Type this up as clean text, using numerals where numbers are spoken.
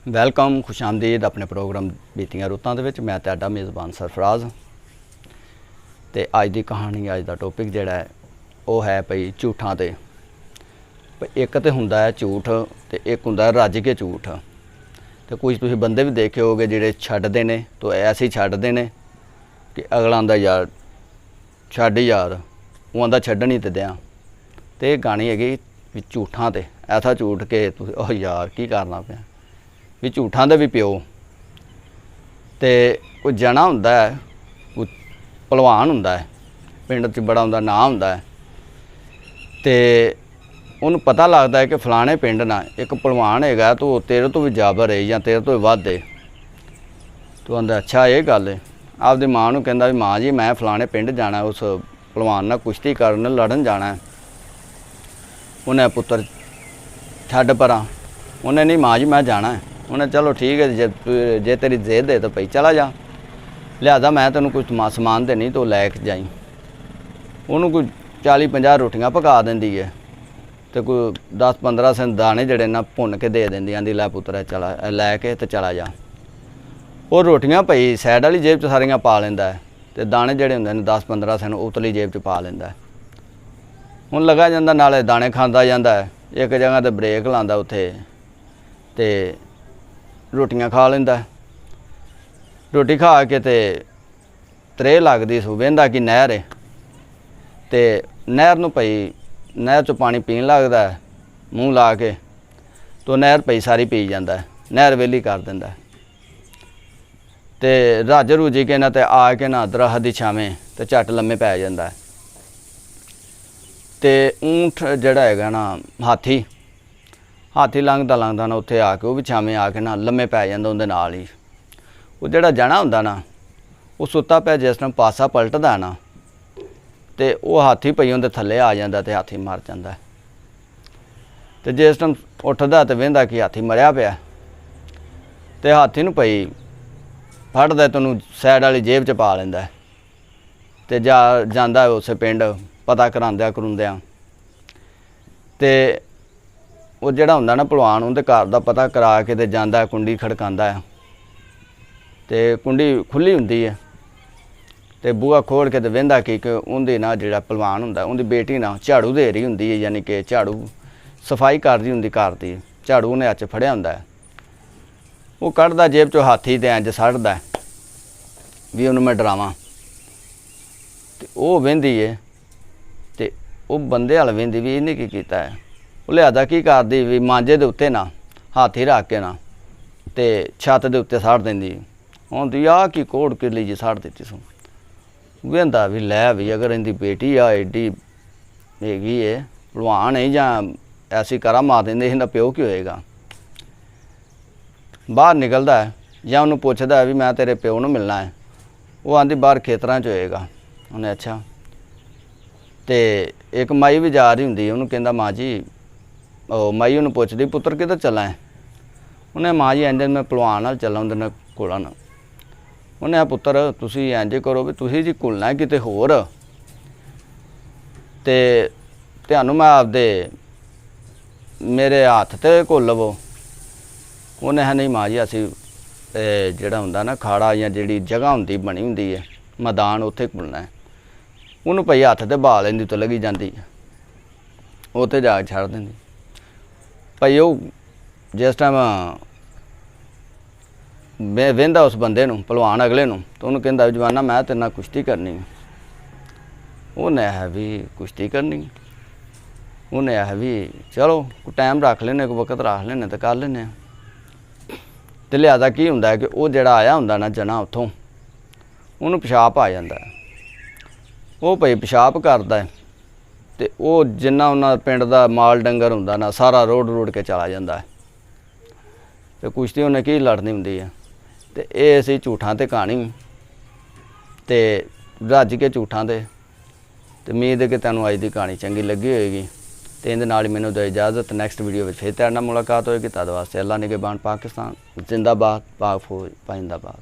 Welcome, ਖੁਸ਼ ਆਮਦੀਦ ਆਪਣੇ programme ਬੀਤੀਆਂ ਰੁੱਤਾਂ ਦੇ ਵਿੱਚ। ਮੈਂ ਤੁਹਾਡਾ ਮੇਜ਼ਬਾਨ ਸਰਫਰਾਜ਼ ਤੇ ਅੱਜ ਦੀ ਕਹਾਣੀ, ਅੱਜ ਦਾ ਟੌਪਿਕ ਜਿਹੜਾ ਹੈ ਉਹ ਹੈ ਭਈ ਝੂਠਾਂ ਤੇ। ਇੱਕ ਤੇ ਹੁੰਦਾ ਹੈ ਝੂਠ ਤੇ ਇੱਕ ਹੁੰਦਾ ਰੱਜ ਕੇ ਝੂਠ। ਤੇ ਕੁਝ ਤੁਸੀਂ ਬੰਦੇ ਵੀ ਦੇਖੇ ਹੋਗੇ ਜਿਹੜੇ ਛੱਡਦੇ ਨੇ ਤਾਂ ਐਸੇ ਹੀ ਛੱਡਦੇ ਨੇ ਕਿ ਅਗਲਾ ਆਂਦਾ ਯਾਰ ਛੱਡ ਯਾਰ, ਉਹ ਆਂਦਾ ਛੱਡਣ ਹੀ ਤੇ ਦਿਆਂ। ਤੇ ਇਹ ਗਾਣੀ ਹੈਗੀ ਵੀ ਝੂਠਾਂ ਤੇ। ਐਸਾ ਝੂਠ ਕਿ ਤੁਸੀਂ ਉਹ ਯਾਰ ਕੀ ਕਰਨਾ ਪਿਆ ਵੀ ਝੂਠਾਂ ਦੇ ਵੀ ਪਿਓ। ਤੇ ਕੋਈ ਜਣਾ ਹੁੰਦਾ ਹੈ, ਕੋਈ ਭਲਵਾਨ ਹੁੰਦਾ ਹੈ, ਪਿੰਡ 'ਚ ਬੜਾ ਉਹਦਾ ਨਾਂ ਹੁੰਦਾ ਹੈ। ਤੇ ਉਹਨੂੰ ਪਤਾ ਲੱਗਦਾ ਹੈ ਕਿ ਫਲਾਣੇ ਪਿੰਡ ਨਾਲ ਇੱਕ ਭਲਵਾਨ ਹੈਗਾ, ਤੂੰ ਤੇਰੇ ਤੋਂ ਵੀ ਜਾਬਰ ਹੈ ਜਾਂ ਤੇਰੇ ਤੋਂ ਵੀ ਵੱਧ ਹੈ। ਤੂੰ ਆਂਦਾ ਅੱਛਾ ਇਹ ਗੱਲ ਹੈ। ਆਪਦੀ ਮਾਂ ਨੂੰ ਕਹਿੰਦਾ ਵੀ ਮਾਂ ਜੀ ਮੈਂ ਫਲਾਣੇ ਪਿੰਡ ਜਾਣਾ, ਉਸ ਭਲਵਾਨ ਨਾਲ ਕੁਸ਼ਤੀ ਕਰਨ ਲੜਨ ਜਾਣਾ। ਉਹਨੇ ਪੁੱਤਰ ਛੱਡ ਪਰਾਂ। ਉਹਨੇ ਨਹੀਂ ਮਾਂ ਜੀ ਮੈਂ ਜਾਣਾ। ਉਹਨੇ ਚਲੋ ਠੀਕ ਹੈ, ਜੇ ਤੇਰੀ ਜ਼ਿੱਦ ਹੈ ਤਾਂ ਭਈ ਚਲਾ ਜਾ, ਲਿਆਦਾ ਮੈਂ ਤੈਨੂੰ ਕੁਝ ਸਮਾਨ ਦੇਣੀ ਤੂੰ ਲੈ ਕੇ ਜਾਈ। ਉਹਨੂੰ ਕੋਈ 40-50 ਰੋਟੀਆਂ ਪਕਾ ਦਿੰਦੀ ਹੈ ਤੇ ਕੋਈ 10-15 ਸੈਂਟ ਦਾਣੇ ਜਿਹੜੇ ਨਾ ਭੁੰਨ ਕੇ ਦੇ ਦਿੰਦੀ। ਆਂਦੀ ਲੈ ਪੁੱਤਰ ਚਲਾ ਲੈ ਕੇ ਤੇ ਚਲਾ ਜਾ। ਉਹ ਰੋਟੀਆਂ ਭਈ ਸਾਈਡ ਵਾਲੀ ਜੇਬ 'ਚ ਸਾਰੀਆਂ ਪਾ ਲੈਂਦਾ ਹੈ ਤੇ ਦਾਣੇ ਜਿਹੜੇ ਹੁੰਦੇ ਨੇ 10-15 ਸੈਂਟ ਉਤਲੀ ਜੇਬ 'ਚ ਪਾ ਲੈਂਦਾ। ਹੁਣ ਲੱਗਾ ਜਾਂਦਾ ਨਾਲੇ ਦਾਣੇ ਖਾਂਦਾ ਜਾਂਦਾ। ਇੱਕ ਜਗ੍ਹਾ 'ਤੇ ਬ੍ਰੇਕ ਲਾਉਂਦਾ ਉੱਥੇ ਤੇ ਰੋਟੀਆਂ ਖਾ ਲੈਂਦਾ। ਰੋਟੀ ਖਾ ਕੇ ਤੇ ਤਰੇ ਲੱਗਦੀ ਸੂ ਵਹਿੰਦਾ ਕਿ ਨਹਿਰ ਹੈ ਤੇ ਨਹਿਰ ਨੂੰ ਭਈ ਨਹਿਰ 'ਚੋਂ ਪਾਣੀ ਪੀਣ ਲੱਗਦਾ ਮੂੰਹ ਲਾ ਕੇ। ਤੋ ਨਹਿਰ ਭਈ ਸਾਰੀ ਪੀ ਜਾਂਦਾ, ਨਹਿਰ ਵਿਹਲੀ ਕਰ ਦਿੰਦਾ। ਤੇ ਰੱਜ ਰੁੱਝ ਕੇ ਨਾ ਤੇ ਆ ਕੇ ਨਾ ਦਰਖਤ ਦੀ ਛਾਵੇਂ ਤੇ ਝੱਟ ਲੰਮੇ ਪੈ ਜਾਂਦਾ। ਤੇ ਊਂਠ ਜਿਹੜਾ ਹੈਗਾ ਨਾ ਹਾਥੀ ਲੰਘਦਾ ਨਾ ਉੱਥੇ ਆ ਕੇ ਉਹ ਵੀ ਛਾਵੇਂ ਆ ਕੇ ਨਾ ਲੰਮੇ ਪੈ ਜਾਂਦਾ ਉਹਦੇ ਨਾਲ ਹੀ। ਉਹ ਜਿਹੜਾ ਜਣਾ ਹੁੰਦਾ ਨਾ ਉਹ ਸੁੱਤਾ ਪਿਆ ਜਿਸ ਟਾਈਮ ਪਾਸਾ ਪਲਟਦਾ ਨਾ ਤੇ ਉਹ ਹਾਥੀ ਭਈ ਉਹਦੇ ਥੱਲੇ ਆ ਜਾਂਦਾ ਤੇ ਹਾਥੀ ਮਰ ਜਾਂਦਾ। ਤੇ ਜਿਸ ਟਾਈਮ ਉੱਠਦਾ ਤੇ ਵਹਿੰਦਾ ਕਿ ਹਾਥੀ ਮਰਿਆ ਪਿਆ। ਤੇ ਹਾਥੀ ਨੂੰ ਭਈ ਫੜਦਾ ਤੈਨੂੰ ਸਾਈਡ ਵਾਲੀ ਜੇਬ 'ਚ ਪਾ ਲੈਂਦਾ ਤੇ ਜਾਂਦਾ ਉਸੇ ਪਿੰਡ ਪਤਾ ਕਰਾਉਂਦਿਆਂ। ਤੇ ਉਹ ਜਿਹੜਾ ਹੁੰਦਾ ਨਾ ਭਲਵਾਨ ਉਹਦੇ ਘਰ ਦਾ ਪਤਾ ਕਰਾ ਕੇ ਤੇ ਜਾਂਦਾ, ਕੁੰਡੀ ਖੜਕਾਉਂਦਾ ਤੇ ਕੁੰਡੀ ਖੁੱਲ੍ਹੀ ਹੁੰਦੀ ਹੈ ਤੇ ਬੂਹਾ ਖੋਲ੍ਹ ਕੇ ਤੇ ਵਹਿੰਦਾ ਕਿ ਉਹਦੇ ਨਾਲ ਜਿਹੜਾ ਭਲਵਾਨ ਹੁੰਦਾ ਉਹਦੀ ਬੇਟੀ ਨਾਲ ਝਾੜੂ ਦੇ ਰਹੀ ਹੁੰਦੀ ਹੈ, ਯਾਨੀ ਕਿ ਝਾੜੂ ਸਫਾਈ ਕਰਦੀ ਹੁੰਦੀ ਘਰ ਦੀ। ਝਾੜੂ ਉਹਨੇ ਹੱਥ 'ਚ ਫੜਿਆ ਹੁੰਦਾ। ਉਹ ਕੱਢਦਾ ਜੇਬ 'ਚੋਂ ਹਾਥੀ ਤੇ ਇੰਝ ਸੱਟਦਾ ਵੀ ਉਹਨੂੰ ਮੈਂ ਡਰਾਵਾਂ। ਤੇ ਉਹ ਵਹਿੰਦੀ ਹੈ ਤੇ ਉਹ ਬੰਦੇ ਵਾਲ ਵਹਿੰਦੀ ਵੀ ਇਹਨੇ ਕੀ ਕੀਤਾ ਹੈ। ਉਹ ਲਿਆਦਾ ਕੀ ਕਰਦੀ ਵੀ ਮਾਂਜੇ ਦੇ ਉੱਤੇ ਨਾ ਹਾਥੀ ਰੱਖ ਕੇ ਨਾ ਤੇ ਛੱਤ ਦੇ ਉੱਤੇ ਸੱਟ ਦਿੰਦੀ। ਹੁੰਦੀ ਆਹ ਕੀ ਕੋੜ ਕਿਰਲੀ ਜੀ ਸੱਟ ਦਿੱਤੀ ਸੂ। ਵਹਿੰਦਾ ਵੀ ਲੈ ਵੀ ਅਗਰ ਇਹਦੀ ਬੇਟੀ ਆ ਐਡੀ ਹੈਗੀ ਹੈ ਭਲਵਾਨ ਹੈ ਜਾਂ ਐਸੀ ਕਰਾ ਮਾਰ ਦਿੰਦੇ, ਇਹਦਾ ਪਿਓ ਕੀ ਹੋਏਗਾ। ਬਾਹਰ ਨਿਕਲਦਾ ਜਾਂ ਉਹਨੂੰ ਪੁੱਛਦਾ ਵੀ ਮੈਂ ਤੇਰੇ ਪਿਓ ਨੂੰ ਮਿਲਣਾ ਹੈ। ਉਹ ਆਂਦੀ ਬਾਹਰ ਖੇਤਰਾਂ 'ਚ ਹੋਏਗਾ। ਉਹਨੇ ਅੱਛਾ। ਤੇ ਇੱਕ ਮਾਈ ਵੀ ਜਾ ਰਹੀ ਹੁੰਦੀ, ਉਹਨੂੰ ਕਹਿੰਦਾ ਮਾਂ ਜੀ, ਉਹ ਮਾਈ ਉਹਨੂੰ ਪੁੱਛਦੀ ਪੁੱਤਰ ਕਿੱਧਰ ਚੱਲਾਂ ਹੈ। ਉਹਨੇ ਮਾਂ ਜੀ ਇੰਝ ਮੈਂ ਭਲਵਾਨ ਨਾਲ ਚੱਲਾਂ ਉਹਦੇ ਨਾਲ ਘੁਲਣ। ਉਹਨੇ ਆ ਪੁੱਤਰ ਤੁਸੀਂ ਇੰਝ ਕਰੋ ਵੀ ਤੁਸੀਂ ਜੀ ਘੁਲਣਾ ਕਿਤੇ ਹੋਰ ਤੇ ਤੁਹਾਨੂੰ ਮੈਂ ਆਪਦੇ ਮੇਰੇ ਹੱਥ 'ਤੇ ਘੁਲ ਲਵੋ। ਉਹਨੇ ਹੈ ਨਹੀਂ ਮਾਂ ਜੀ ਅਸੀਂ ਜਿਹੜਾ ਹੁੰਦਾ ਨਾ ਖਾੜਾ ਜਾਂ ਜਿਹੜੀ ਜਗ੍ਹਾ ਹੁੰਦੀ ਬਣੀ ਹੁੰਦੀ ਹੈ ਮੈਦਾਨ, ਉੱਥੇ ਘੁਲਣਾ ਹੈ। ਉਹਨੂੰ ਭਈ ਹੱਥ 'ਤੇ ਬਹਾ ਲੈਂਦੀ ਤੋਂ ਲੱਗੀ ਜਾਂਦੀ, ਉੱਥੇ ਜਾ ਕੇ ਛੱਡ ਦਿੰਦੀ। ਭਈ ਉਹ ਜਿਸ ਟਾਈਮ ਵਹਿੰਦਾ ਉਸ ਬੰਦੇ ਨੂੰ ਭਲਵਾਨ ਅਗਲੇ ਨੂੰ ਤਾਂ ਉਹਨੂੰ ਕਹਿੰਦਾ ਜਵਾਨਾ ਮੈਂ ਤੇਰੇ ਨਾਲ ਕੁਸ਼ਤੀ ਕਰਨੀ। ਉਹਨੇ ਹੈ ਵੀ ਕੁਸ਼ਤੀ ਕਰਨੀ। ਉਹਨੇ ਹੈ ਵੀ ਚਲੋ ਕੋਈ ਟਾਈਮ ਰੱਖ ਲੈਂਦੇ, ਕੋਈ ਵਕਤ ਰੱਖ ਲੈਂਦੇ ਤਾਂ ਕਰ ਲੈਂਦੇ ਹਾਂ। ਤੇ ਲਿਆਦਾ ਕੀ ਹੁੰਦਾ ਹੈ ਕਿ ਉਹ ਜਿਹੜਾ ਆਇਆ ਹੁੰਦਾ ਨਾ ਜਣਾ ਉੱਥੋਂ ਉਹਨੂੰ ਪਿਸ਼ਾਬ ਆ ਜਾਂਦਾ। ਉਹ ਭਈ ਪਿਸ਼ਾਬ ਕਰਦਾ ਤੇ ਉਹ ਜਿੰਨਾ ਉਹਨਾਂ ਪਿੰਡ ਦਾ ਮਾਲ ਡੰਗਰ ਹੁੰਦਾ ਨਾ ਸਾਰਾ ਰੋੜ ਕੇ ਚਲਾ ਜਾਂਦਾ। ਤੇ ਕੁਸ਼ਤੀ ਉਹਨੇ ਕੀ ਲੜਨੀ ਹੁੰਦੀ ਹੈ। ਤੇ ਇਹ ਅਸੀਂ ਝੂਠਾਂ ਤੇ ਕਹਾਣੀ ਤੇ ਰੱਜ ਕੇ ਝੂਠਾਂ ਤੇ ਉਮੀਦ ਹੈ ਕਿ ਤੁਹਾਨੂੰ ਅੱਜ ਦੀ ਕਹਾਣੀ ਚੰਗੀ ਲੱਗੀ ਹੋਏਗੀ। ਤੇ ਇਹਦੇ ਨਾਲ ਹੀ ਮੈਨੂੰ ਦਿਓ ਇਜਾਜ਼ਤ। ਨੈਕਸਟ ਵੀਡੀਓ ਵਿੱਚ ਫਿਰ ਤੁਹਾਡੇ ਨਾਲ ਮੁਲਾਕਾਤ ਹੋਏਗੀ। ਤਦ ਵਾਸਤੇ ਅੱਲਾ ਨਿਗਹਿਬਾਨ ਪਾਕਿਸਤਾਨ ਜ਼ਿੰਦਾਬਾਦ, ਪਾਕ ਫੌਜ ਪਾਇੰਦਾਬਾਦ।